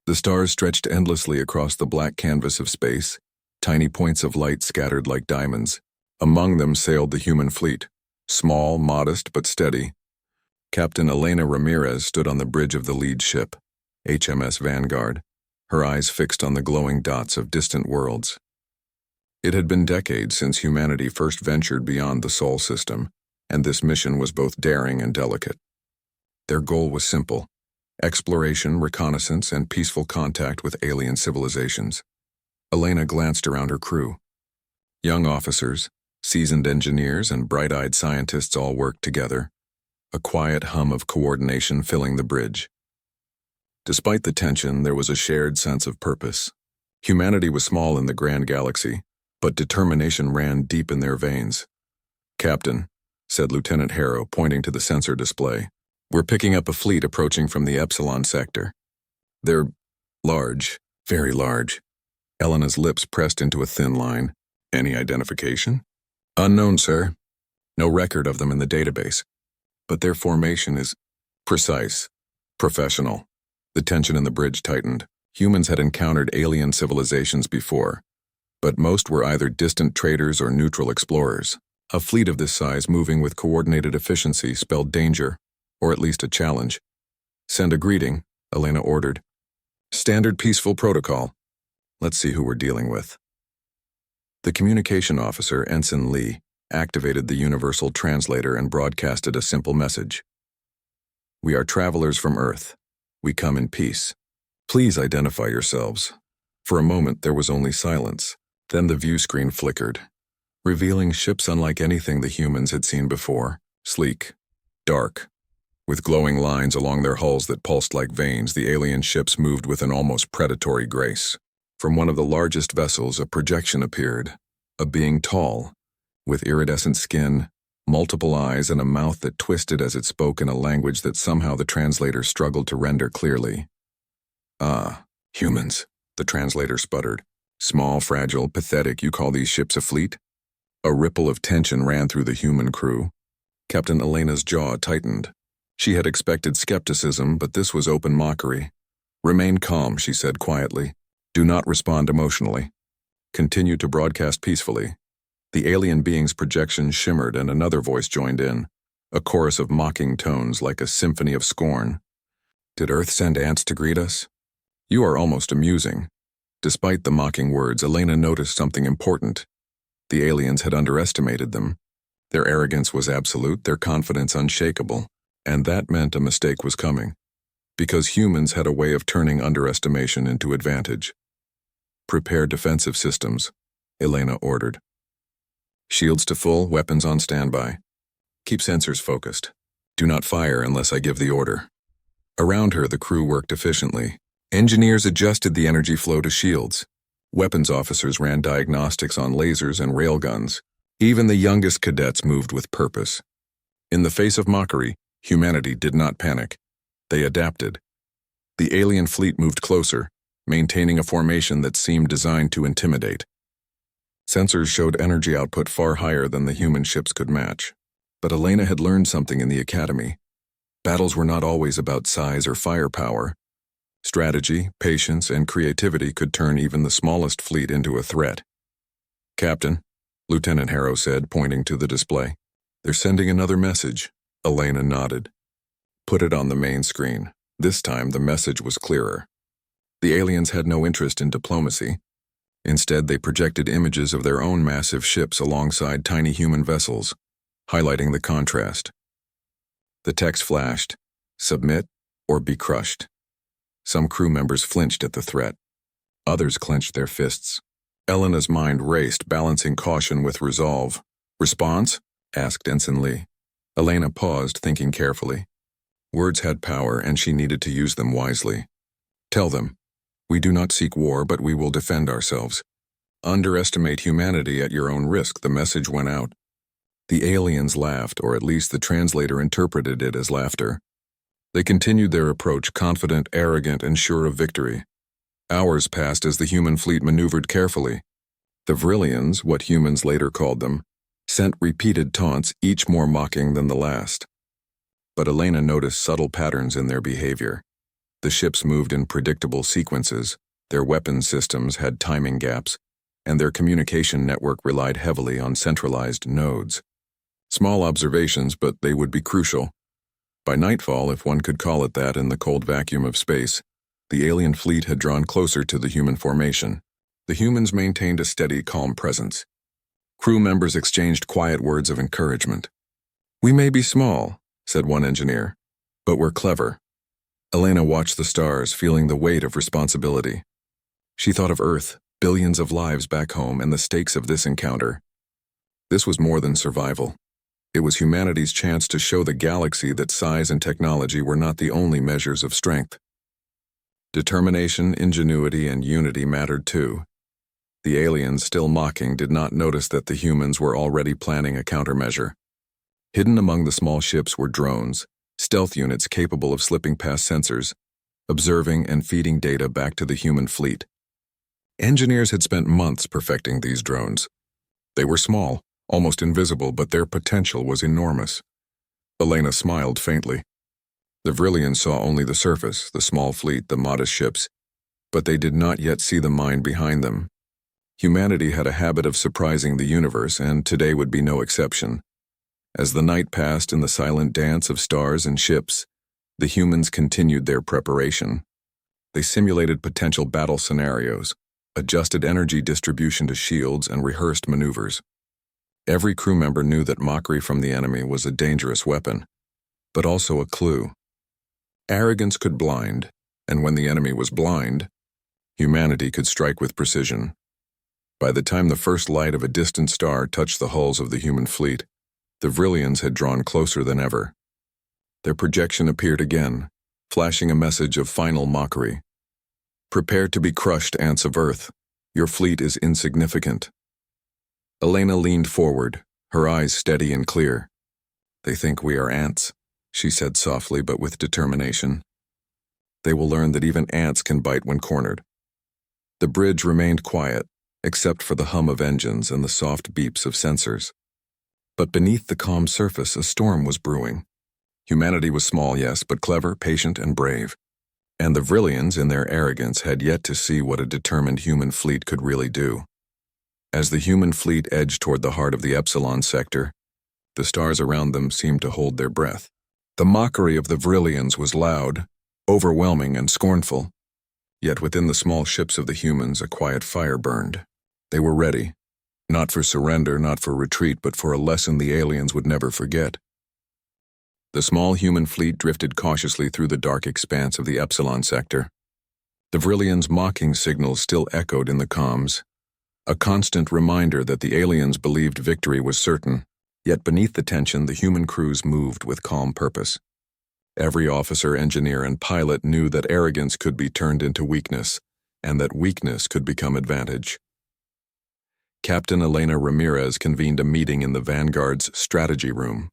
The stars stretched endlessly across the black canvas of space, tiny points of light scattered like diamonds. Among them sailed the human fleet, small, modest, but steady. Captain Elena Ramirez stood on the bridge of the lead ship, HMS Vanguard, her eyes fixed on the glowing dots of distant worlds. It had been decades since humanity first ventured beyond the Sol system, and this mission was both daring and delicate. Their goal was simple: exploration, reconnaissance, and peaceful contact with alien civilizations. Elena glanced around her crew. Young officers, seasoned engineers, and bright-eyed scientists all worked together, a quiet hum of coordination filling the bridge. Despite the tension, there was a shared sense of purpose. Humanity was small in the grand galaxy, but determination ran deep in their veins. "Captain," said Lieutenant Harrow, pointing to the sensor display, "we're picking up a fleet approaching from the Epsilon sector. They're large, very large." Elena's lips pressed into a thin line. "Any identification?" "Unknown, sir. No record of them in the database. But their formation is precise, professional." The tension in the bridge tightened. Humans had encountered alien civilizations before, but most were either distant traders or neutral explorers. A fleet of this size moving with coordinated efficiency spelled danger, or at least a challenge. "Send a greeting," Elena ordered. "Standard peaceful protocol. Let's see who we're dealing with." The communication officer, Ensign Lee, activated the universal translator and broadcasted a simple message. "We are travelers from Earth. We come in peace. Please identify yourselves." For a moment there was only silence. Then the view screen flickered, revealing ships unlike anything the humans had seen before. Sleek, dark, with glowing lines along their hulls that pulsed like veins, the alien ships moved with an almost predatory grace. From one of the largest vessels, a projection appeared, a being tall, with iridescent skin, multiple eyes, and a mouth that twisted as it spoke in a language that somehow the translator struggled to render clearly. "Ah, humans," the translator sputtered. "Small, fragile, pathetic, you call these ships a fleet?" A ripple of tension ran through the human crew. Captain Elena's jaw tightened. She had expected skepticism, but this was open mockery. "Remain calm," she said quietly. "Do not respond emotionally. Continue to broadcast peacefully." The alien being's projection shimmered and another voice joined in, a chorus of mocking tones like a symphony of scorn. "Did Earth send ants to greet us? You are almost amusing." Despite the mocking words, Elena noticed something important. The aliens had underestimated them. Their arrogance was absolute, their confidence unshakable, and that meant a mistake was coming. Because humans had a way of turning underestimation into advantage. "Prepare defensive systems," Elena ordered. "Shields to full, weapons on standby. Keep sensors focused. Do not fire unless I give the order." Around her, the crew worked efficiently. Engineers adjusted the energy flow to shields. Weapons officers ran diagnostics on lasers and railguns. Even the youngest cadets moved with purpose. In the face of mockery, humanity did not panic. They adapted. The alien fleet moved closer, maintaining a formation that seemed designed to intimidate. Sensors showed energy output far higher than the human ships could match. But Elena had learned something in the academy. Battles were not always about size or firepower. Strategy, patience, and creativity could turn even the smallest fleet into a threat. "Captain," Lieutenant Harrow said, pointing to the display. "They're sending another message." Elena nodded. "Put it on the main screen." This time the message was clearer. The aliens had no interest in diplomacy. Instead, they projected images of their own massive ships alongside tiny human vessels, highlighting the contrast. The text flashed, "Submit or be crushed." Some crew members flinched at the threat. Others clenched their fists. Elena's mind raced, balancing caution with resolve. "Response?" asked Ensign Lee. Elena paused, thinking carefully. Words had power, and she needed to use them wisely. "Tell them, we do not seek war, but we will defend ourselves. Underestimate humanity at your own risk," the message went out. The aliens laughed, or at least the translator interpreted it as laughter. They continued their approach, confident, arrogant, and sure of victory. Hours passed as the human fleet maneuvered carefully. The Vrillians, what humans later called them, sent repeated taunts, each more mocking than the last. But Elena noticed subtle patterns in their behavior. The ships moved in predictable sequences, their weapon systems had timing gaps, and their communication network relied heavily on centralized nodes. Small observations, but they would be crucial. By nightfall, if one could call it that in the cold vacuum of space, the alien fleet had drawn closer to the human formation. The humans maintained a steady, calm presence. Crew members exchanged quiet words of encouragement. "We may be small," said one engineer, "but we're clever." Elena watched the stars, feeling the weight of responsibility. She thought of Earth, billions of lives back home, and the stakes of this encounter. This was more than survival. It was humanity's chance to show the galaxy that size and technology were not the only measures of strength. Determination, ingenuity, and unity mattered too. The aliens, still mocking, did not notice that the humans were already planning a countermeasure. Hidden among the small ships were drones, stealth units capable of slipping past sensors, observing and feeding data back to the human fleet. Engineers had spent months perfecting these drones. They were small, almost invisible, but their potential was enormous. Elena smiled faintly. The Vrillians saw only the surface, the small fleet, the modest ships, but they did not yet see the mind behind them. Humanity had a habit of surprising the universe, and today would be no exception. As the night passed in the silent dance of stars and ships, the humans continued their preparation. They simulated potential battle scenarios, adjusted energy distribution to shields, and rehearsed maneuvers. Every crew member knew that mockery from the enemy was a dangerous weapon, but also a clue. Arrogance could blind, and when the enemy was blind, humanity could strike with precision. By the time the first light of a distant star touched the hulls of the human fleet, the Vrillians had drawn closer than ever. Their projection appeared again, flashing a message of final mockery. "Prepare to be crushed, ants of Earth. Your fleet is insignificant." Elena leaned forward, her eyes steady and clear. "They think we are ants," she said softly but with determination. "They will learn that even ants can bite when cornered." The bridge remained quiet, except for the hum of engines and the soft beeps of sensors. But beneath the calm surface, a storm was brewing. Humanity was small, yes, but clever, patient, and brave. And the Vrillians, in their arrogance, had yet to see what a determined human fleet could really do. As the human fleet edged toward the heart of the Epsilon sector, the stars around them seemed to hold their breath. The mockery of the Vrillians was loud, overwhelming, and scornful. Yet within the small ships of the humans, a quiet fire burned. They were ready, not for surrender, not for retreat, but for a lesson the aliens would never forget. The small human fleet drifted cautiously through the dark expanse of the Epsilon sector. The Vrillians' mocking signals still echoed in the comms, a constant reminder that the aliens believed victory was certain. Yet beneath the tension, the human crews moved with calm purpose. Every officer, engineer, and pilot knew that arrogance could be turned into weakness, and that weakness could become advantage. Captain Elena Ramirez convened a meeting in the Vanguard's strategy room.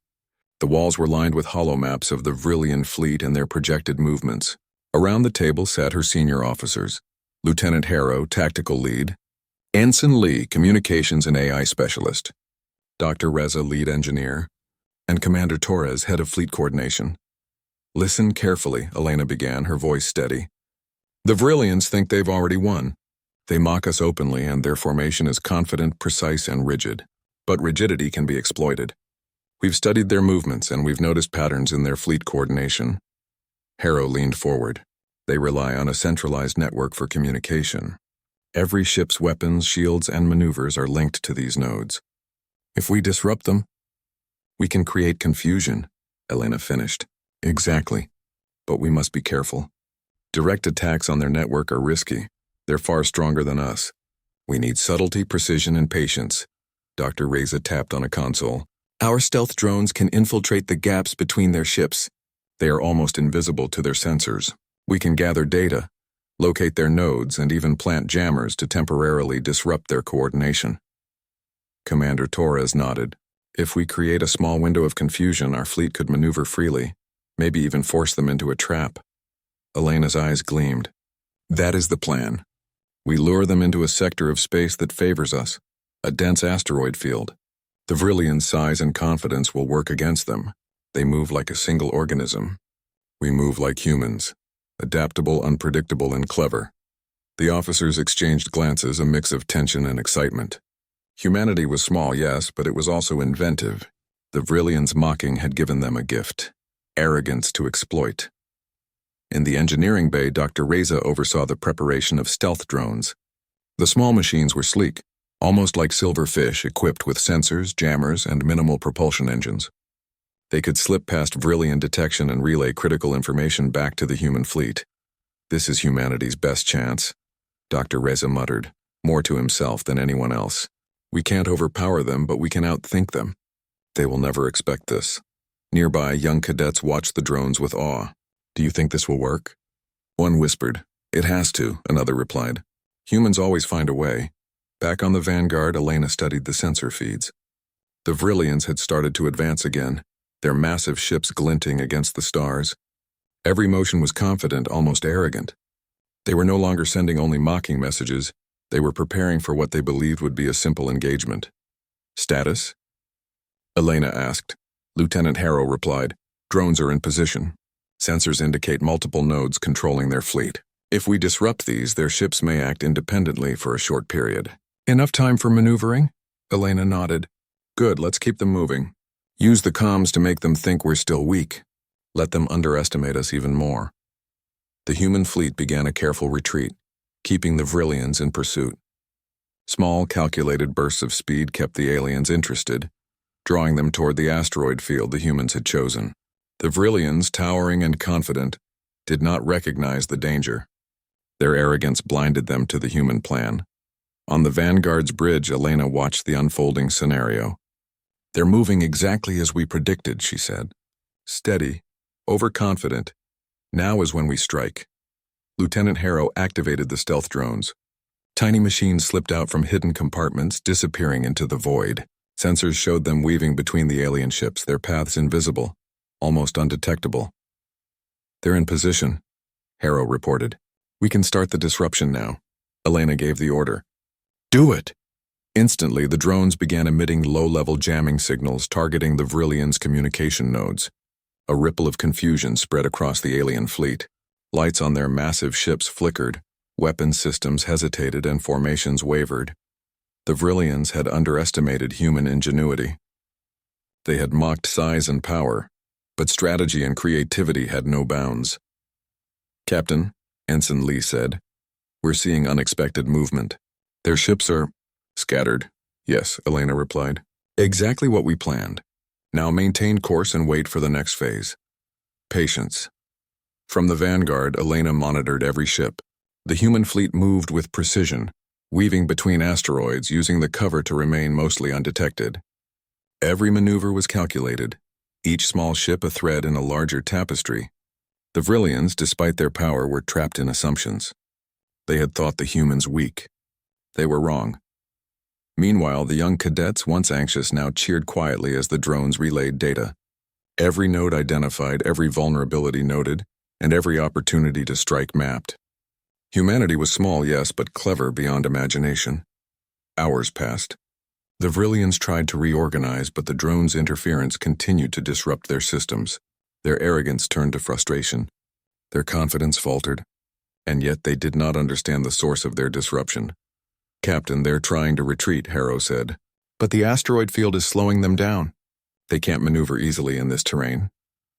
The walls were lined with holomaps of the Vrillian fleet and their projected movements. Around the table sat her senior officers: Lieutenant Harrow, tactical lead; Ensign Lee, communications and AI specialist; Dr. Reza, lead engineer; and Commander Torres, head of fleet coordination. "Listen carefully," Elena began, her voice steady. "The Vrillians think they've already won. They mock us openly, and their formation is confident, precise, and rigid. But rigidity can be exploited. We've studied their movements, and we've noticed patterns in their fleet coordination." Harrow leaned forward. "They rely on a centralized network for communication. Every ship's weapons, shields, and maneuvers are linked to these nodes. If we disrupt them, we can create confusion," Elena finished. "Exactly. But we must be careful. Direct attacks on their network are risky. They're far stronger than us. We need subtlety, precision, and patience." Dr. Reza tapped on a console. "Our stealth drones can infiltrate the gaps between their ships. They are almost invisible to their sensors. We can gather data, locate their nodes, and even plant jammers to temporarily disrupt their coordination." Commander Torres nodded. "If we create a small window of confusion, our fleet could maneuver freely, maybe even force them into a trap." Elena's eyes gleamed. "That is the plan. We lure them into a sector of space that favors us, a dense asteroid field. The Vrillian size and confidence will work against them. They move like a single organism. We move like humans, adaptable, unpredictable, and clever. The officers exchanged glances, a mix of tension and excitement. Humanity was small, yes, but it was also inventive. The Vrillians' mocking had given them a gift: arrogance to exploit. In the engineering bay, Dr. Reza oversaw the preparation of stealth drones. The small machines were sleek, almost like silver fish, equipped with sensors, jammers, and minimal propulsion engines. They could slip past Vrillian detection and relay critical information back to the human fleet. "This is humanity's best chance," Dr. Reza muttered, more to himself than anyone else. "We can't overpower them, but we can outthink them. They will never expect this." Nearby, young cadets watched the drones with awe. "Do you think this will work?" One whispered. "It has to," another replied. "Humans always find a way." Back on the Vanguard, Elena studied the sensor feeds. The Vrillians had started to advance again, their massive ships glinting against the stars. Every motion was confident, almost arrogant. They were no longer sending only mocking messages. They were preparing for what they believed would be a simple engagement. "Status?" Elena asked. Lieutenant Harrow replied. "Drones are in position. Sensors indicate multiple nodes controlling their fleet. If we disrupt these, their ships may act independently for a short period." "Enough time for maneuvering?" Elena nodded. "Good, let's keep them moving. Use the comms to make them think we're still weak. Let them underestimate us even more." The human fleet began a careful retreat, keeping the Vrillians in pursuit. Small, calculated bursts of speed kept the aliens interested, drawing them toward the asteroid field the humans had chosen. The Vrillians, towering and confident, did not recognize the danger. Their arrogance blinded them to the human plan. On the Vanguard's bridge, Elena watched the unfolding scenario. "They're moving exactly as we predicted," she said. "Steady, overconfident. Now is when we strike." Lieutenant Harrow activated the stealth drones. Tiny machines slipped out from hidden compartments, disappearing into the void. Sensors showed them weaving between the alien ships, their paths invisible, almost undetectable. "They're in position," Harrow reported. "We can start the disruption now." Elena gave the order. "Do it!" Instantly, the drones began emitting low-level jamming signals targeting the Vrillians' communication nodes. A ripple of confusion spread across the alien fleet. Lights on their massive ships flickered, weapon systems hesitated, and formations wavered. The Vrillians had underestimated human ingenuity. They had mocked size and power, but strategy and creativity had no bounds. "Captain," Ensign Lee said, "we're seeing unexpected movement. Their ships are scattered." "Yes," Elena replied. "Exactly what we planned. Now maintain course and wait for the next phase." Patience. From the Vanguard, Elena monitored every ship. The human fleet moved with precision, weaving between asteroids, using the cover to remain mostly undetected. Every maneuver was calculated, each small ship a thread in a larger tapestry. The Vrillians, despite their power, were trapped in assumptions. They had thought the humans weak. They were wrong. Meanwhile, the young cadets, once anxious, now cheered quietly as the drones relayed data. Every node identified, every vulnerability noted, and every opportunity to strike mapped. Humanity was small, yes, but clever beyond imagination. Hours passed. The Vrillians tried to reorganize, but the drones' interference continued to disrupt their systems. Their arrogance turned to frustration. Their confidence faltered, and yet they did not understand the source of their disruption. "Captain, they're trying to retreat," Harrow said. "But the asteroid field is slowing them down. They can't maneuver easily in this terrain."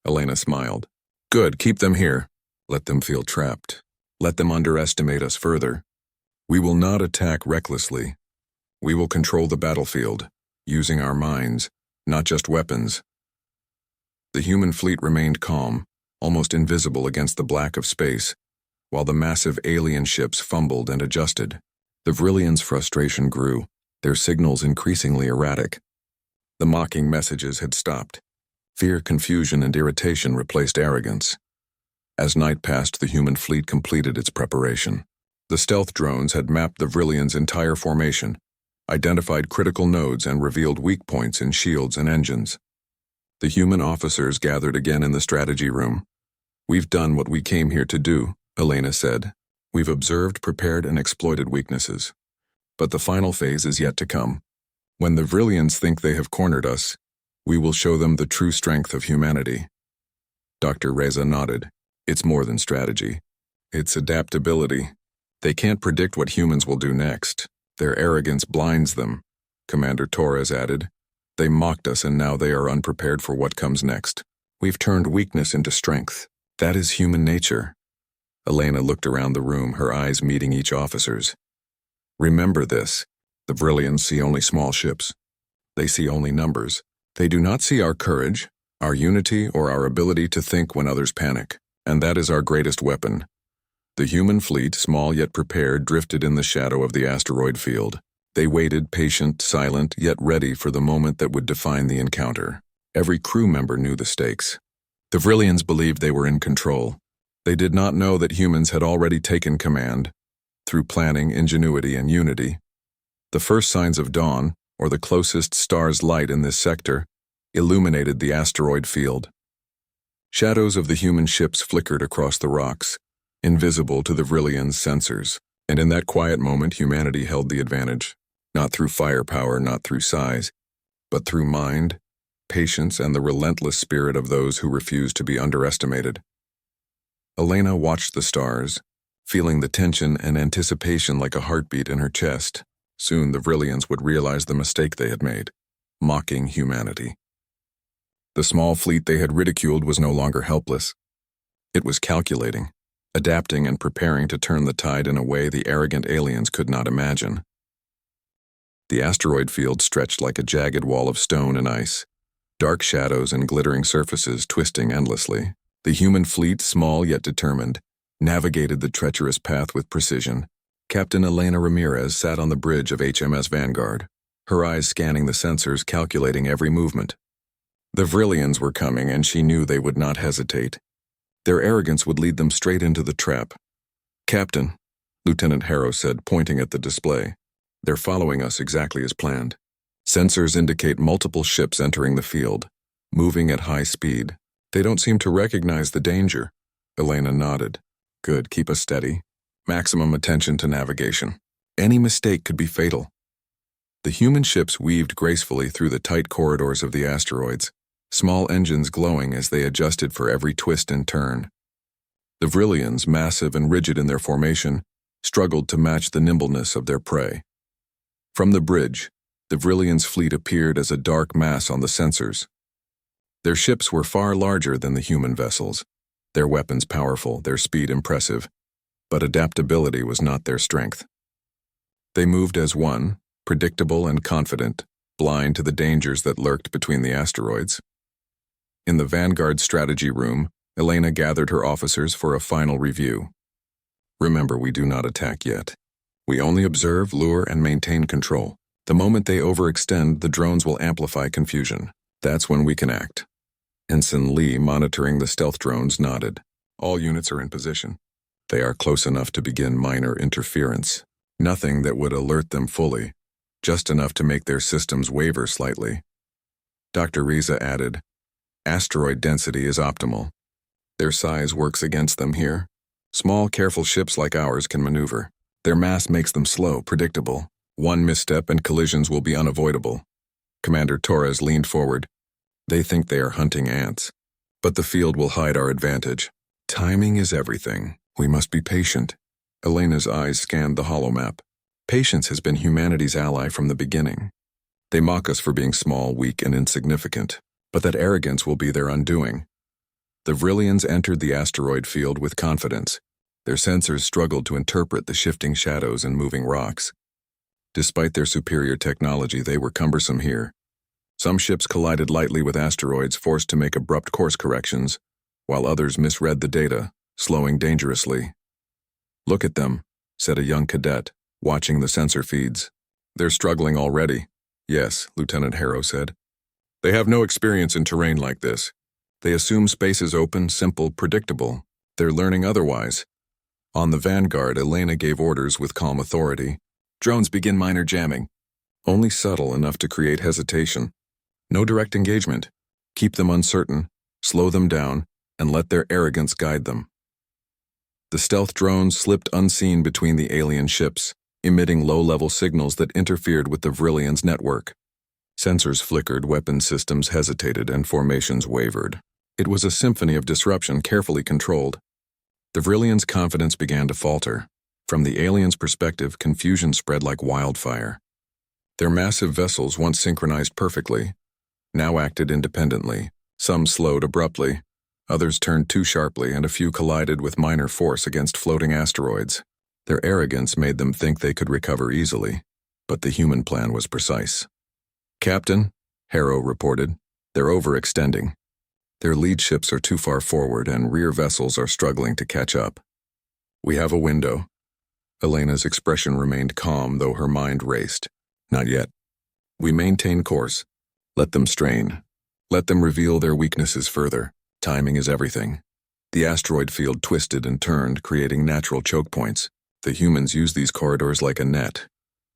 Elena smiled. "Good, keep them here. Let them feel trapped. Let them underestimate us further. We will not attack recklessly. We will control the battlefield, using our minds, not just weapons." The human fleet remained calm, almost invisible against the black of space, while the massive alien ships fumbled and adjusted. The Vrillians' frustration grew, their signals increasingly erratic. The mocking messages had stopped. Fear, confusion, and irritation replaced arrogance. As night passed, the human fleet completed its preparation. The stealth drones had mapped the Vrillians' entire formation, identified critical nodes, and revealed weak points in shields and engines. The human officers gathered again in the strategy room. "We've done what we came here to do," Elena said. "We've observed, prepared, and exploited weaknesses. But the final phase is yet to come. When the Vrillians think they have cornered us, we will show them the true strength of humanity." Dr. Reza nodded. "It's more than strategy. It's adaptability. They can't predict what humans will do next. Their arrogance blinds them, Commander Torres added. They mocked us and now they are unprepared for what comes next. We've turned weakness into strength. That is human nature. Elena looked around the room, her eyes meeting each officer's. Remember this. The Vrillians see only small ships. They see only numbers. They do not see our courage, our unity, or our ability to think when others panic. And that is our greatest weapon. The human fleet, small yet prepared, drifted in the shadow of the asteroid field. They waited, patient, silent, yet ready for the moment that would define the encounter. Every crew member knew the stakes. The Vrillians believed they were in control. They did not know that humans had already taken command. Through planning, ingenuity, and unity, the first signs of dawn, or the closest star's light in this sector, illuminated the asteroid field. Shadows of the human ships flickered across the rocks, invisible to the Vrillians' sensors, and in that quiet moment humanity held the advantage, not through firepower, not through size, but through mind, patience, and the relentless spirit of those who refused to be underestimated. Elena watched the stars, feeling the tension and anticipation like a heartbeat in her chest. Soon the Vrillians would realize the mistake they had made, mocking humanity. The small fleet they had ridiculed was no longer helpless. It was calculating, adapting and preparing to turn the tide in a way the arrogant aliens could not imagine. The asteroid field stretched like a jagged wall of stone and ice, dark shadows and glittering surfaces twisting endlessly. The human fleet, small yet determined, navigated the treacherous path with precision. Captain Elena Ramirez sat on the bridge of HMS Vanguard, her eyes scanning the sensors, calculating every movement. The Vrillians were coming, and she knew they would not hesitate. Their arrogance would lead them straight into the trap. "Captain," Lieutenant Harrow said, pointing at the display, "they're following us exactly as planned. Sensors indicate multiple ships entering the field, moving at high speed. They don't seem to recognize the danger." Elena nodded. "Good, keep us steady. Maximum attention to navigation. Any mistake could be fatal." The human ships weaved gracefully through the tight corridors of the asteroids, small engines glowing as they adjusted for every twist and turn. The Vrillians, massive and rigid in their formation, struggled to match the nimbleness of their prey. From the bridge, the Vrillians' fleet appeared as a dark mass on the sensors. Their ships were far larger than the human vessels, their weapons powerful, their speed impressive, but adaptability was not their strength. They moved as one, predictable and confident, blind to the dangers that lurked between the asteroids. In the Vanguard strategy room, Elena gathered her officers for a final review. "Remember, we do not attack yet. We only observe, lure, and maintain control. The moment they overextend, the drones will amplify confusion. That's when we can act." Ensign Lee, monitoring the stealth drones, nodded. "All units are in position. They are close enough to begin minor interference. Nothing that would alert them fully, just enough to make their systems waver slightly." Dr. Riza added, "Asteroid density is optimal. Their size works against them here. Small, careful ships like ours can maneuver. Their mass makes them slow, predictable. One misstep and collisions will be unavoidable." Commander Torres leaned forward. "They think they are hunting ants, but the field will hide our advantage. Timing is everything. We must be patient." Elena's eyes scanned the holomap. Patience has been humanity's ally from the beginning. They mock us for being small, weak, and insignificant, but that arrogance will be their undoing. The Vrillians entered the asteroid field with confidence. Their sensors struggled to interpret the shifting shadows and moving rocks. Despite their superior technology, they were cumbersome here. Some ships collided lightly with asteroids, forced to make abrupt course corrections, while others misread the data, slowing dangerously. "Look at them," said a young cadet, watching the sensor feeds. "They're struggling already." "Yes," Lieutenant Harrow said. "They have no experience in terrain like this. They assume space is open, simple, predictable. They're learning otherwise." On the Vanguard, Elena gave orders with calm authority. "Drones begin minor jamming. Only subtle enough to create hesitation. No direct engagement. Keep them uncertain, slow them down, and let their arrogance guide them." The stealth drones slipped unseen between the alien ships, emitting low-level signals that interfered with the Vrillians' network. Sensors flickered, weapon systems hesitated, and formations wavered. It was a symphony of disruption carefully controlled. The Vrillians' confidence began to falter. From the aliens' perspective, confusion spread like wildfire. Their massive vessels, once synchronized perfectly, now acted independently. Some slowed abruptly, others turned too sharply, and a few collided with minor force against floating asteroids. Their arrogance made them think they could recover easily, but the human plan was precise. "Captain," Harrow reported, "they're overextending. Their lead ships are too far forward, and rear vessels are struggling to catch up. We have a window." Elena's expression remained calm, though her mind raced. "Not yet. We maintain course. Let them strain. Let them reveal their weaknesses further. Timing is everything." The asteroid field twisted and turned, creating natural choke points. The humans used these corridors like a net,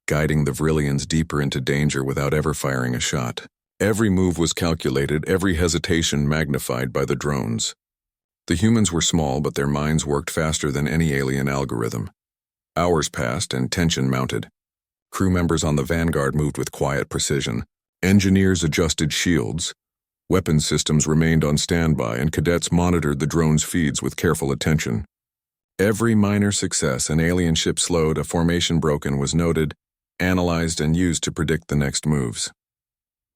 guiding the Vrillians deeper into danger without ever firing a shot. Every move was calculated, every hesitation magnified by the drones. The humans were small, but their minds worked faster than any alien algorithm. Hours passed and tension mounted. Crew members on the Vanguard moved with quiet precision. Engineers adjusted shields. Weapons systems remained on standby, and cadets monitored the drone's feeds with careful attention. Every minor success, an alien ship slowed, a formation broken, was noted, analyzed, and used to predict the next moves.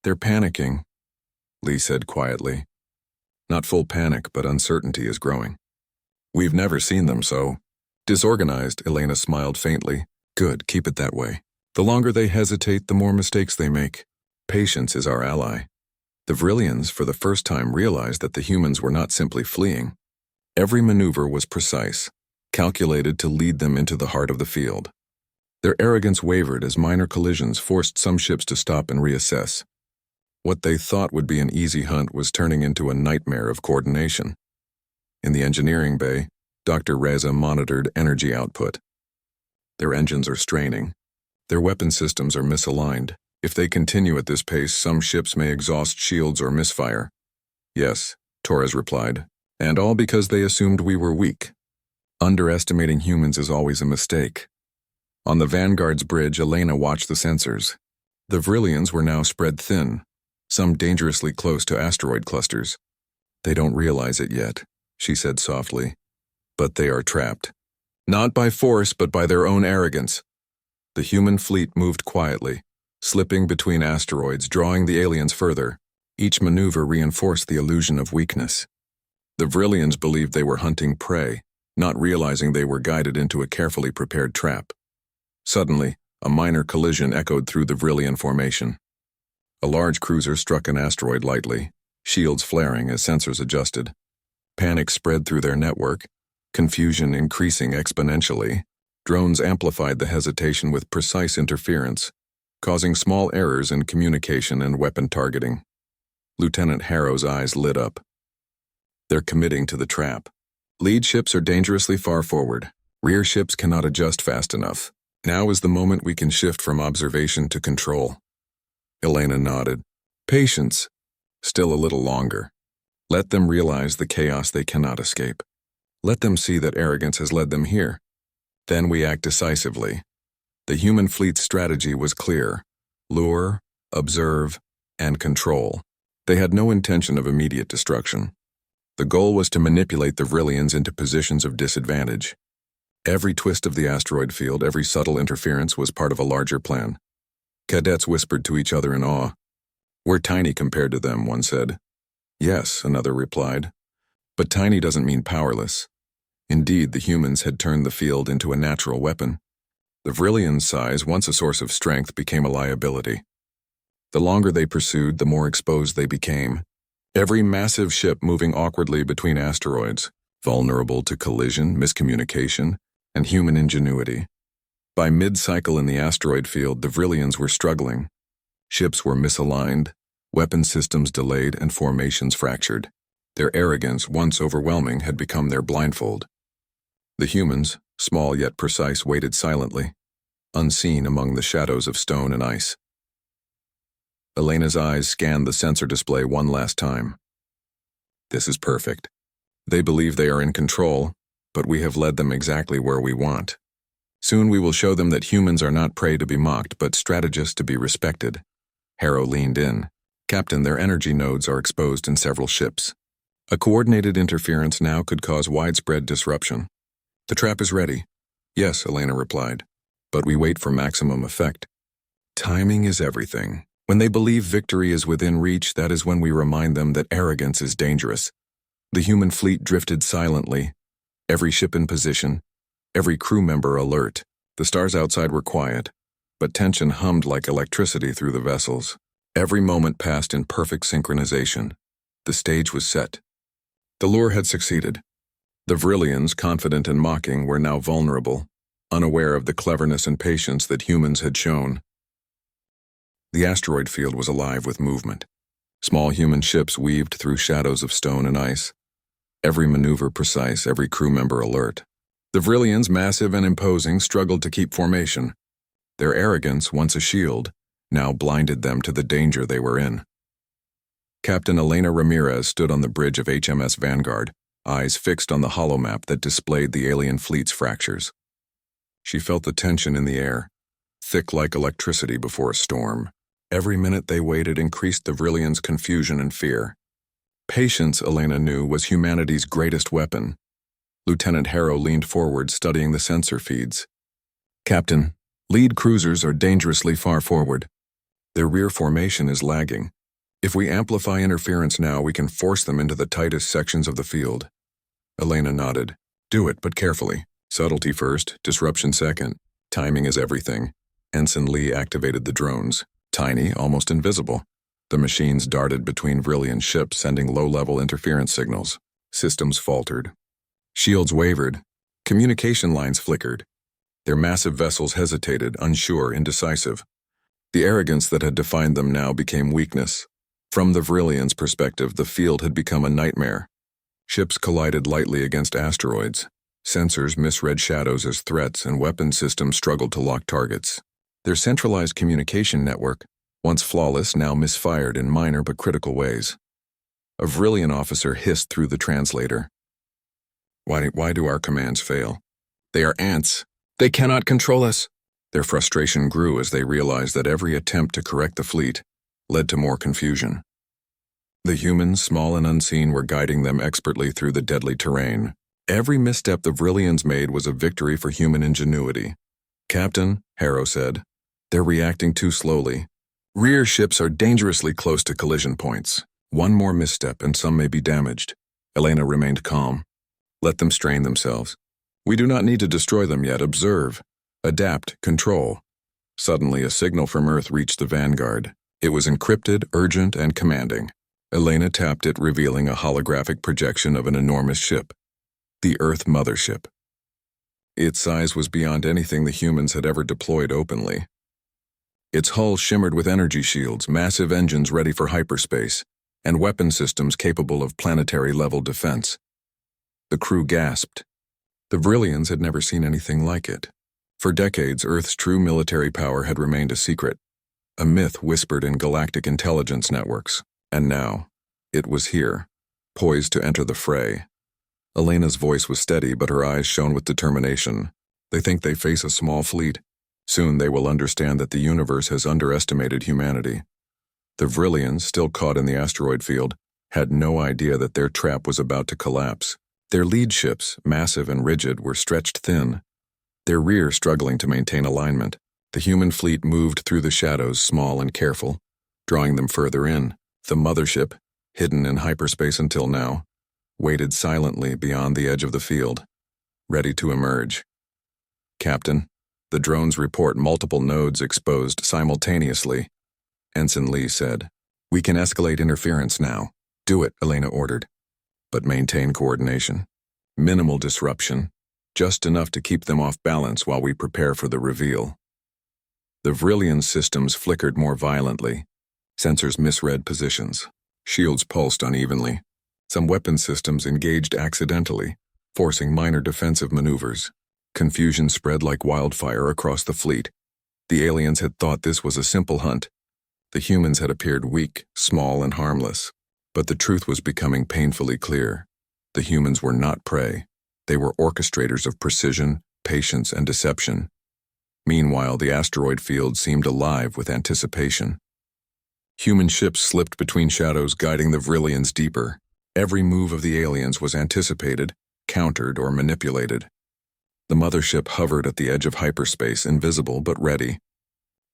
"They're panicking," Lee said quietly. "Not full panic, but uncertainty is growing. We've never seen them so disorganized." Elena smiled faintly. "Good, keep it that way. The longer they hesitate, the more mistakes they make. Patience is our ally." The Vrillians, for the first time, realized that the humans were not simply fleeing. Every maneuver was precise, calculated to lead them into the heart of the field. Their arrogance wavered as minor collisions forced some ships to stop and reassess. What they thought would be an easy hunt was turning into a nightmare of coordination. In the engineering bay, Dr. Reza monitored energy output. "Their engines are straining. Their weapon systems are misaligned. If they continue at this pace, some ships may exhaust shields or misfire." "Yes," Torres replied, "and all because they assumed we were weak. Underestimating humans is always a mistake." On the Vanguard's bridge, Elena watched the sensors. The Vrillians were now spread thin, some dangerously close to asteroid clusters. "They don't realize it yet," she said softly, "but they are trapped. Not by force, but by their own arrogance." The human fleet moved quietly, slipping between asteroids, drawing the aliens further. Each maneuver reinforced the illusion of weakness. The Vrillians believed they were hunting prey, not realizing they were guided into a carefully prepared trap. Suddenly, a minor collision echoed through the Vrillian formation. A large cruiser struck an asteroid lightly, shields flaring as sensors adjusted. Panic spread through their network, confusion increasing exponentially. Drones amplified the hesitation with precise interference, causing small errors in communication and weapon targeting. Lieutenant Harrow's eyes lit up. "They're committing to the trap. Lead ships are dangerously far forward. Rear ships cannot adjust fast enough. Now is the moment we can shift from observation to control." Elena nodded. "Patience. Still a little longer. Let them realize the chaos they cannot escape. Let them see that arrogance has led them here. Then we act decisively." The human fleet's strategy was clear: lure, observe, and control. They had no intention of immediate destruction. The goal was to manipulate the Vrillians into positions of disadvantage. Every twist of the asteroid field, every subtle interference was part of a larger plan. Cadets whispered to each other in awe. "We're tiny compared to them," one said. "Yes," another replied. "But tiny doesn't mean powerless." Indeed, the humans had turned the field into a natural weapon. The Vrillians' size, once a source of strength, became a liability. The longer they pursued, the more exposed they became. Every massive ship moving awkwardly between asteroids, vulnerable to collision, miscommunication, and human ingenuity. By mid-cycle in the asteroid field, the Vrillians were struggling. Ships were misaligned, weapon systems delayed, and formations fractured. Their arrogance, once overwhelming, had become their blindfold. The humans, small yet precise, waited silently, unseen among the shadows of stone and ice. Elena's eyes scanned the sensor display one last time. "This is perfect. They believe they are in control, but we have led them exactly where we want. Soon we will show them that humans are not prey to be mocked, but strategists to be respected." Harrow leaned in. "Captain, their energy nodes are exposed in several ships. A coordinated interference now could cause widespread disruption. The trap is ready. Yes, Elena replied. But we wait for maximum effect. Timing is everything. When they believe victory is within reach, that is when we remind them that arrogance is dangerous. The human fleet drifted silently, every ship in position, every crew member alert. The stars outside were quiet, but tension hummed like electricity through the vessels. Every moment passed in perfect synchronization. The stage was set. The lure had succeeded. The Vrillians, confident and mocking, were now vulnerable, unaware of the cleverness and patience that humans had shown. The asteroid field was alive with movement. Small human ships weaved through shadows of stone and ice. Every maneuver precise, every crew member alert. The Vrillians, massive and imposing, struggled to keep formation. Their arrogance, once a shield, now blinded them to the danger they were in. Captain Elena Ramirez stood on the bridge of HMS Vanguard, eyes fixed on the holomap that displayed the alien fleet's fractures. She felt the tension in the air, thick like electricity before a storm. Every minute they waited increased the Vrillians' confusion and fear. Patience, Elena knew, was humanity's greatest weapon. Lieutenant Harrow leaned forward, studying the sensor feeds. Captain, lead cruisers are dangerously far forward. Their rear formation is lagging. If we amplify interference now, we can force them into the tightest sections of the field. Elena nodded. Do it, but carefully. Subtlety first, disruption second. Timing is everything. Ensign Lee activated the drones. Tiny, almost invisible. The machines darted between Vrillian ships, sending low-level interference signals. Systems faltered. Shields wavered. Communication lines flickered. Their massive vessels hesitated, unsure, indecisive. The arrogance that had defined them now became weakness. From the Vrillians' perspective, the field had become a nightmare. Ships collided lightly against asteroids. Sensors misread shadows as threats, and weapon systems struggled to lock targets. Their centralized communication network, once flawless, now misfired in minor but critical ways. A Vrillian officer hissed through the translator. Why do our commands fail? They are ants. They cannot control us. Their frustration grew as they realized that every attempt to correct the fleet led to more confusion. The humans, small and unseen, were guiding them expertly through the deadly terrain. Every misstep the Vrillians made was a victory for human ingenuity. Captain, Harrow said, they're reacting too slowly. Rear ships are dangerously close to collision points. One more misstep and some may be damaged. Elena remained calm. Let them strain themselves. We do not need to destroy them yet. Observe. Adapt. Control. Suddenly, a signal from Earth reached the Vanguard. It was encrypted, urgent, and commanding. Elena tapped it, revealing a holographic projection of an enormous ship. The Earth Mothership. Its size was beyond anything the humans had ever deployed openly. Its hull shimmered with energy shields, massive engines ready for hyperspace, and weapon systems capable of planetary-level defense. The crew gasped. The Vrillians had never seen anything like it. For decades, Earth's true military power had remained a secret, a myth whispered in galactic intelligence networks. And now, it was here, poised to enter the fray. Elena's voice was steady, but her eyes shone with determination. They think they face a small fleet. Soon they will understand that the universe has underestimated humanity. The Vrillians, still caught in the asteroid field, had no idea that their trap was about to collapse. Their lead ships, massive and rigid, were stretched thin, their rear struggling to maintain alignment. The human fleet moved through the shadows, small and careful, drawing them further in. The Mothership, hidden in hyperspace until now, waited silently beyond the edge of the field, ready to emerge. Captain, the drones report multiple nodes exposed simultaneously. Ensign Lee said, We can escalate interference now. Do it, Elena ordered. But maintain coordination. Minimal disruption, just enough to keep them off balance while we prepare for the reveal. The Vrillian systems flickered more violently. Sensors misread positions. Shields pulsed unevenly. Some weapon systems engaged accidentally, forcing minor defensive maneuvers. Confusion spread like wildfire across the fleet. The aliens had thought this was a simple hunt. The humans had appeared weak, small, and harmless. But the truth was becoming painfully clear. The humans were not prey. They were orchestrators of precision, patience, and deception. Meanwhile, the asteroid field seemed alive with anticipation. Human ships slipped between shadows, guiding the Vrillians deeper. Every move of the aliens was anticipated, countered, or manipulated. The mothership hovered at the edge of hyperspace, invisible but ready.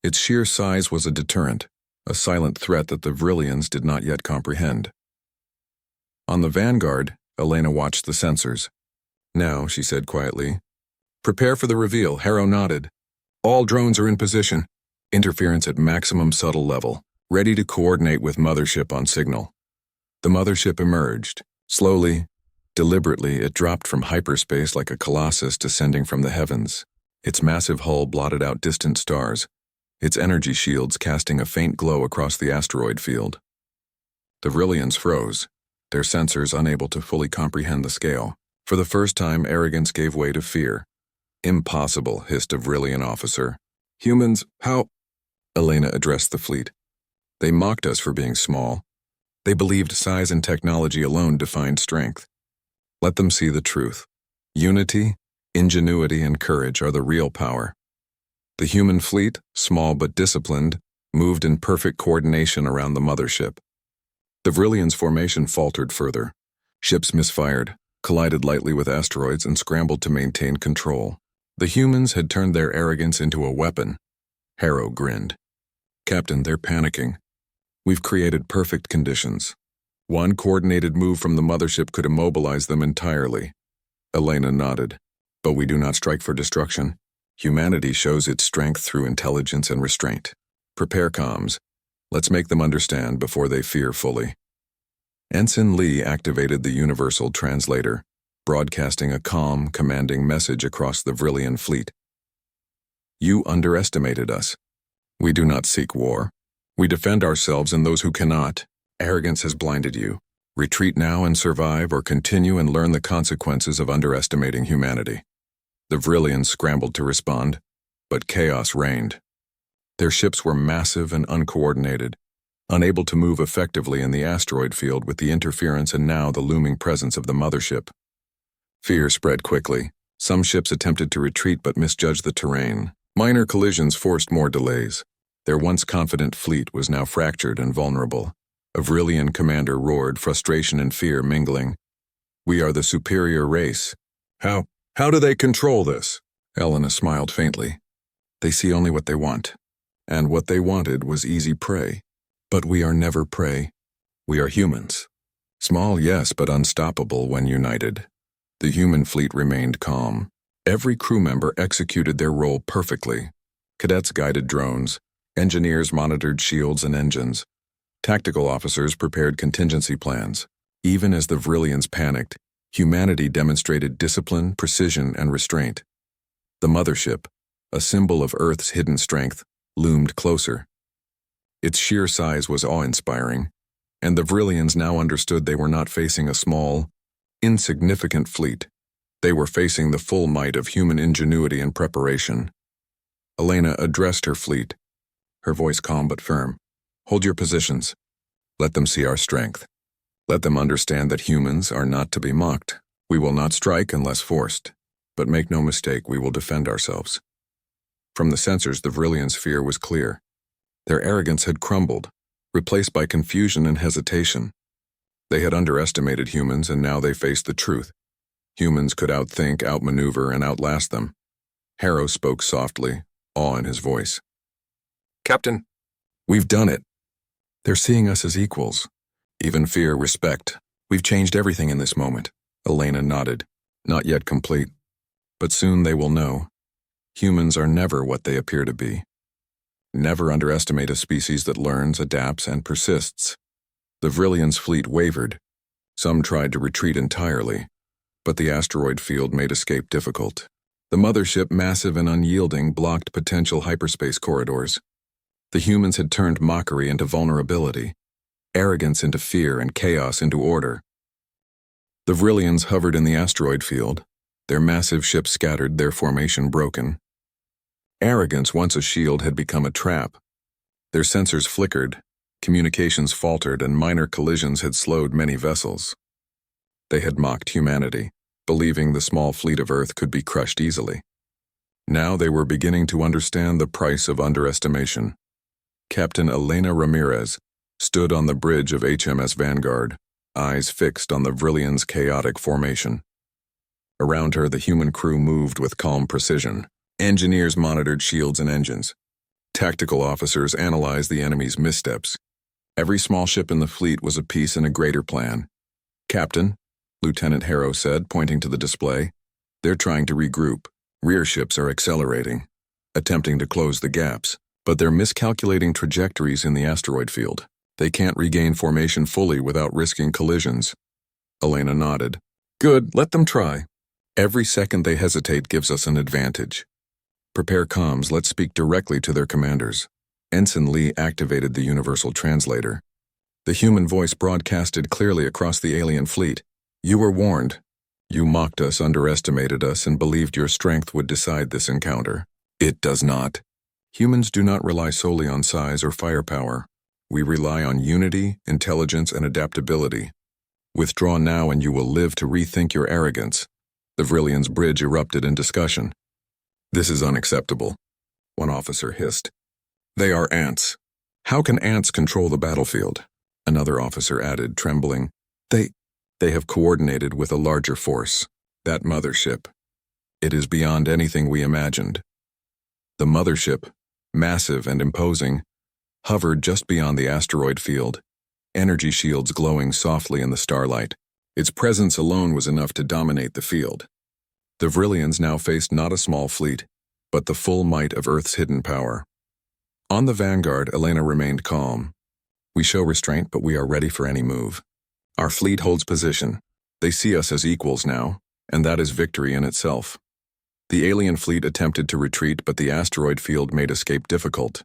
Its sheer size was a deterrent, a silent threat that the Vrillians did not yet comprehend. On the Vanguard, Elena watched the sensors. "Now," she said quietly. "Prepare for the reveal." Harrow nodded. "All drones are in position. Interference at maximum subtle level, ready to coordinate with Mothership on signal." The Mothership emerged. Slowly, deliberately, it dropped from hyperspace like a colossus descending from the heavens. Its massive hull blotted out distant stars, its energy shields casting a faint glow across the asteroid field. The Vrillians froze, their sensors unable to fully comprehend the scale. For the first time, arrogance gave way to fear. "Impossible," hissed a Vrillian officer. "Humans, how?" Elena addressed the fleet. "They mocked us for being small. They believed size and technology alone defined strength. Let them see the truth. Unity, ingenuity, and courage are the real power." The human fleet, small but disciplined, moved in perfect coordination around the mothership. The Vrillians' formation faltered further. Ships misfired, collided lightly with asteroids, and scrambled to maintain control. The humans had turned their arrogance into a weapon. Harrow grinned. "Captain, they're panicking. We've created perfect conditions. One coordinated move from the mothership could immobilize them entirely." Elena nodded. "But we do not strike for destruction. Humanity shows its strength through intelligence and restraint. Prepare comms. Let's make them understand before they fear fully." Ensign Lee activated the Universal Translator, broadcasting a calm, commanding message across the Vrillian fleet. "You underestimated us. We do not seek war. We defend ourselves and those who cannot. Arrogance has blinded you. Retreat now and survive, or continue and learn the consequences of underestimating humanity." The Vrillians scrambled to respond, but chaos reigned. Their ships were massive and uncoordinated, unable to move effectively in the asteroid field with the interference and now the looming presence of the mothership. Fear spread quickly. Some ships attempted to retreat but misjudged the terrain. Minor collisions forced more delays. Their once confident fleet was now fractured and vulnerable. A Vrillian commander roared, frustration and fear mingling. "We are the superior race. How do they control this?" Elena smiled faintly. "They see only what they want. And what they wanted was easy prey. But we are never prey. We are humans. Small, yes, but unstoppable when united." The human fleet remained calm. Every crew member executed their role perfectly. Cadets guided drones. Engineers monitored shields and engines. Tactical officers prepared contingency plans. Even as the Vrillians panicked, humanity demonstrated discipline, precision, and restraint. The mothership, a symbol of Earth's hidden strength, loomed closer. Its sheer size was awe-inspiring, and the Vrillians now understood they were not facing a small, insignificant fleet. They were facing the full might of human ingenuity and preparation. Elena addressed her fleet, her voice calm but firm. "Hold your positions. Let them see our strength. Let them understand that humans are not to be mocked. We will not strike unless forced. But make no mistake, we will defend ourselves." From the sensors, the Vrillians' fear was clear. Their arrogance had crumbled, replaced by confusion and hesitation. They had underestimated humans, and now they faced the truth. Humans could outthink, outmaneuver, and outlast them. Harrow spoke softly, awe in his voice. "Captain, we've done it. They're seeing us as equals. Even fear, respect. We've changed everything in this moment." Elena nodded. "Not yet complete. But soon they will know. Humans are never what they appear to be. Never underestimate a species that learns, adapts, and persists." The Vrillians' fleet wavered. Some tried to retreat entirely, but the asteroid field made escape difficult. The mothership, massive and unyielding, blocked potential hyperspace corridors. The humans had turned mockery into vulnerability, arrogance into fear, and chaos into order. The Vrillians hovered in the asteroid field, their massive ships scattered, their formation broken. Arrogance, once a shield, had become a trap. Their sensors flickered, communications faltered, and minor collisions had slowed many vessels. They had mocked humanity, believing the small fleet of Earth could be crushed easily. Now they were beginning to understand the price of underestimation. Captain Elena Ramirez stood on the bridge of HMS Vanguard, eyes fixed on the Vrillian's chaotic formation. Around her, the human crew moved with calm precision. Engineers monitored shields and engines. Tactical officers analyzed the enemy's missteps. Every small ship in the fleet was a piece in a greater plan. "Captain," Lieutenant Harrow said, pointing to the display, "they're trying to regroup. Rear ships are accelerating, attempting to close the gaps, but they're miscalculating trajectories in the asteroid field. They can't regain formation fully without risking collisions." Elena nodded. "Good, let them try. Every second they hesitate gives us an advantage. Prepare comms, let's speak directly to their commanders." Ensign Lee activated the universal translator. The human voice broadcasted clearly across the alien fleet. "You were warned. You mocked us, underestimated us, and believed your strength would decide this encounter. It does not. Humans do not rely solely on size or firepower. We rely on unity, intelligence, and adaptability. Withdraw now and you will live to rethink your arrogance." The Vrillian's bridge erupted in discussion. "This is unacceptable," one officer hissed. "They are ants. How can ants control the battlefield?" Another officer added, trembling. They have coordinated with a larger force. That mothership. It is beyond anything we imagined." The mothership, massive and imposing, hovered just beyond the asteroid field, energy shields glowing softly in the starlight. Its presence alone was enough to dominate the field. The Vrillians now faced not a small fleet, but the full might of Earth's hidden power. On the vanguard, Elena remained calm. "We show restraint, but we are ready for any move. Our fleet holds position. They see us as equals now, and that is victory in itself." The alien fleet attempted to retreat, but the asteroid field made escape difficult.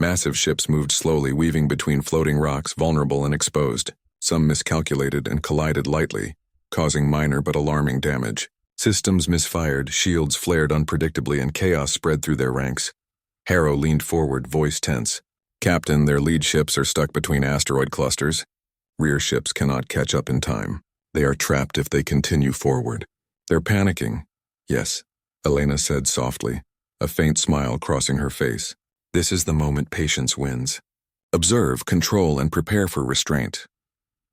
Massive ships moved slowly, weaving between floating rocks, vulnerable and exposed. Some miscalculated and collided lightly, causing minor but alarming damage. Systems misfired, shields flared unpredictably, and chaos spread through their ranks. Harrow leaned forward, voice tense. "Captain, their lead ships are stuck between asteroid clusters. Rear ships cannot catch up in time. They are trapped if they continue forward. They're panicking." "Yes," Elena said softly, a faint smile crossing her face. "This is the moment patience wins. Observe, control, and prepare for restraint."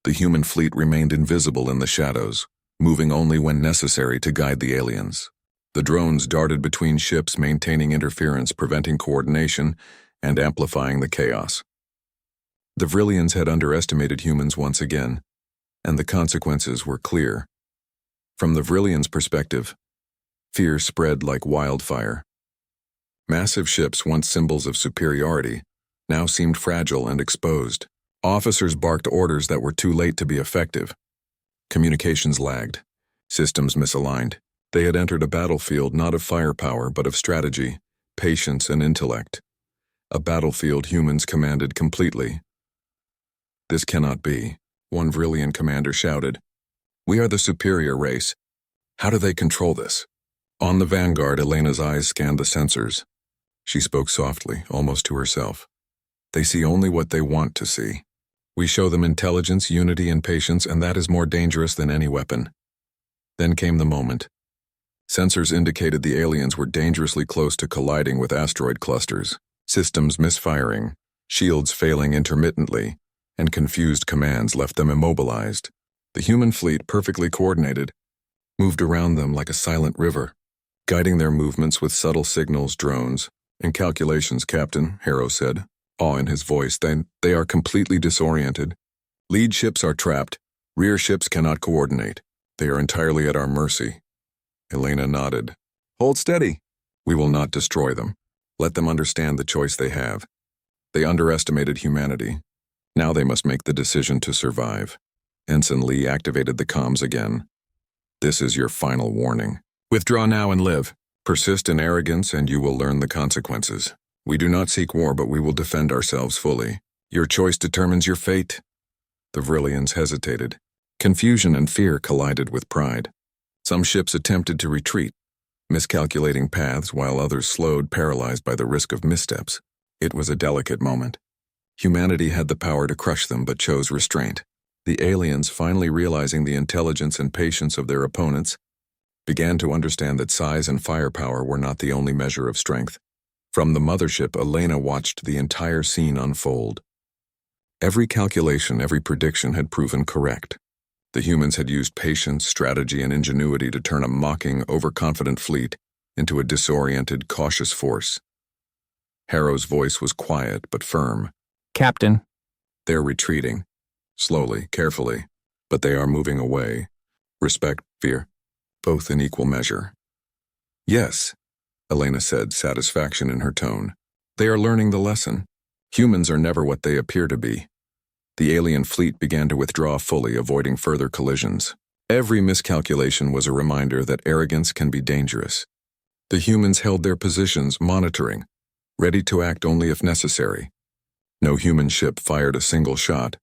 The human fleet remained invisible in the shadows, moving only when necessary to guide the aliens. The drones darted between ships, maintaining interference, preventing coordination, and amplifying the chaos. The Vrillians had underestimated humans once again, and the consequences were clear. From the Vrillians' perspective, fear spread like wildfire. Massive ships, once symbols of superiority, now seemed fragile and exposed. Officers barked orders that were too late to be effective. Communications lagged. Systems misaligned. They had entered a battlefield not of firepower but of strategy, patience, and intellect. A battlefield humans commanded completely. "This cannot be," one Vrillian commander shouted. "We are the superior race. How do they control this?" On the vanguard, Elena's eyes scanned the sensors. She spoke softly, almost to herself. "They see only what they want to see. We show them intelligence, unity, and patience, and that is more dangerous than any weapon." Then came the moment. Sensors indicated the aliens were dangerously close to colliding with asteroid clusters, systems misfiring, shields failing intermittently, and confused commands left them immobilized. The human fleet, perfectly coordinated, moved around them like a silent river, guiding their movements with subtle signals, drones, and calculations. "Captain," Harrow said, awe in his voice, they are completely disoriented. Lead ships are trapped. Rear ships cannot coordinate. They are entirely at our mercy." Elena nodded. "Hold steady. We will not destroy them. Let them understand the choice they have. They underestimated humanity. Now they must make the decision to survive." Ensign Lee activated the comms again. "This is your final warning. Withdraw now and live. Persist in arrogance and you will learn the consequences. We do not seek war, but we will defend ourselves fully. Your choice determines your fate." The Vrillians hesitated. Confusion and fear collided with pride. Some ships attempted to retreat, miscalculating paths, while others slowed, paralyzed by the risk of missteps. It was a delicate moment. Humanity had the power to crush them, but chose restraint. The aliens, finally realizing the intelligence and patience of their opponents, began to understand that size and firepower were not the only measure of strength. From the mothership, Elena watched the entire scene unfold. Every calculation, every prediction had proven correct. The humans had used patience, strategy, and ingenuity to turn a mocking, overconfident fleet into a disoriented, cautious force. Harrow's voice was quiet but firm. Captain. They're retreating. Slowly, carefully. But they are moving away. Respect, fear, both in equal measure. Yes, Elena said, satisfaction in her tone. They are learning the lesson. Humans are never what they appear to be. The alien fleet began to withdraw fully, avoiding further collisions. Every miscalculation was a reminder that arrogance can be dangerous. The humans held their positions, monitoring, ready to act only if necessary. No human ship fired a single shot,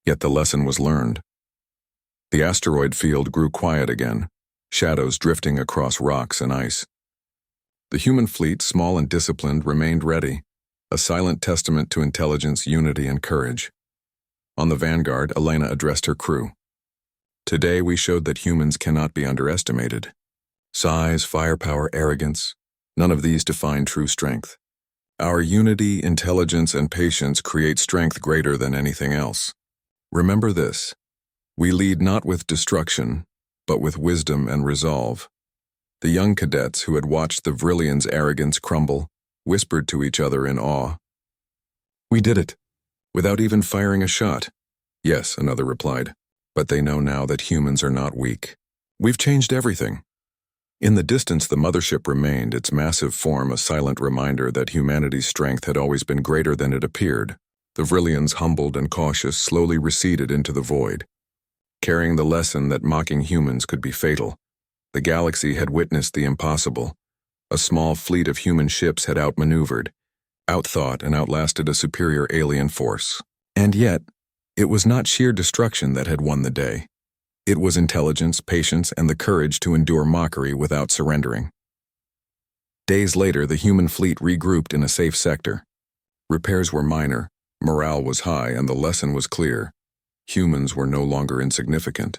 yet the lesson was learned. The asteroid field grew quiet again, shadows drifting across rocks and ice. The human fleet, small and disciplined, remained ready, a silent testament to intelligence, unity, and courage. On the Vanguard, Elena addressed her crew. Today we showed that humans cannot be underestimated. Size, firepower, arrogance, none of these define true strength. Our unity, intelligence, and patience create strength greater than anything else. Remember this. We lead not with destruction, but with wisdom and resolve. The young cadets who had watched the Vrillians' arrogance crumble whispered to each other in awe. We did it, without even firing a shot. Yes, another replied, but they know now that humans are not weak. We've changed everything. In the distance, the mothership remained, its massive form a silent reminder that humanity's strength had always been greater than it appeared. The Vrillians, humbled and cautious, slowly receded into the void, carrying the lesson that mocking humans could be fatal. The galaxy had witnessed the impossible. A small fleet of human ships had outmaneuvered, outthought, and outlasted a superior alien force. And yet, it was not sheer destruction that had won the day. It was intelligence, patience, and the courage to endure mockery without surrendering. Days later, the human fleet regrouped in a safe sector. Repairs were minor, morale was high, and the lesson was clear. Humans were no longer insignificant.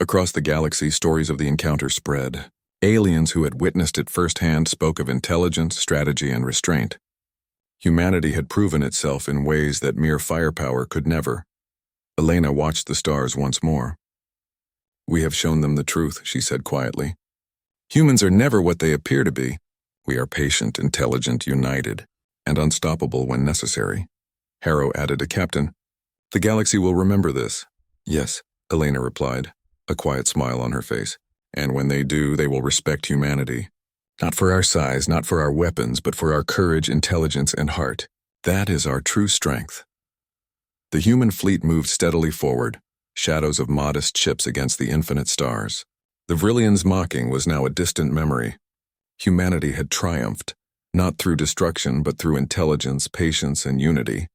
Across the galaxy, stories of the encounter spread. Aliens who had witnessed it firsthand spoke of intelligence, strategy, and restraint. Humanity had proven itself in ways that mere firepower could never. Elena watched the stars once more. We have shown them the truth, she said quietly. Humans are never what they appear to be. We are patient, intelligent, united, and unstoppable when necessary. Harrow added, a captain. The galaxy will remember this. Yes, Elena replied, a quiet smile on her face. And when they do, they will respect humanity. Not for our size, not for our weapons, but for our courage, intelligence, and heart. That is our true strength. The human fleet moved steadily forward, shadows of modest ships against the infinite stars. The Vrillians' mocking was now a distant memory. Humanity had triumphed, not through destruction but through intelligence, patience, and unity.